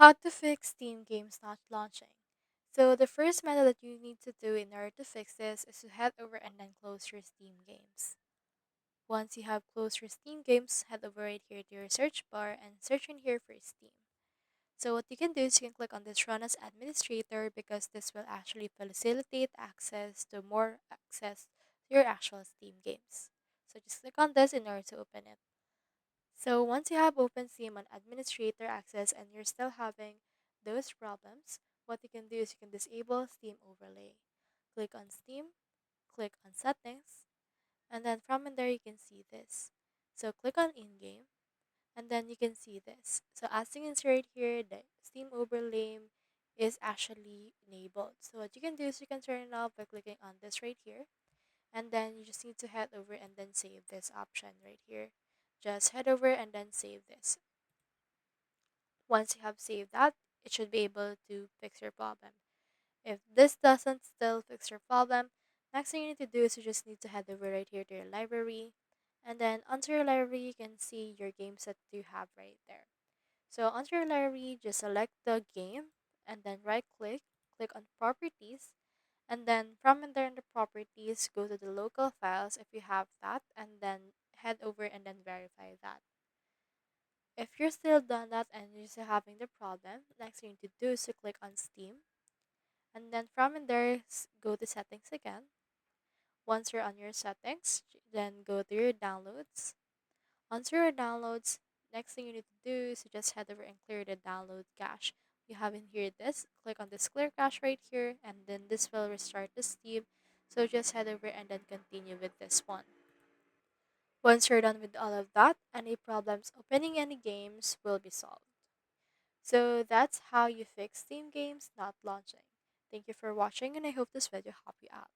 How to fix Steam games not launching. So the first method that you need to do in order to fix this is to head over and then close your Steam games. Once you have closed your Steam games, head over right here to your search bar and search in here for Steam. So what you can do is you can click on this run as administrator because this will actually facilitate access to more access to your actual Steam games. So just click on this in order to open it. So once you have open Steam on administrator access and you're still having those problems, what you can do is you can disable Steam overlay. Click on Steam, click on settings, and then from in there you can see this. So click on in-game, and then you can see this. So as you can see right here, the Steam overlay is actually enabled. So what you can do is you can turn it off by clicking on this right here, and then you just need to head over and then save this option right here. Just head over and then save this. Once you have saved that, it should be able to fix your problem. If this doesn't still fix your problem, next thing you need to do is you just need to head over right here to your library, and then onto your library you can see your games that you have right there. So onto your library, just select the game and then right click on properties, and then from in there in the properties, go to the local files if you have that, and then head over and then verify that. If you're still done that and you're still having the problem, next thing you need to do is to click on Steam, and then from in there, go to settings again. Once you're on your settings, then go to your downloads. Once your downloads, next thing you need to do is to just head over and clear the download cache. You have in here this, click on this clear cache right here, and then this will restart the Steam. So just head over and then continue with this one. Once you're done with all of that, any problems opening any games will be solved. So that's how you fix Steam games not launching. Thank you for watching and I hope this video helped you out.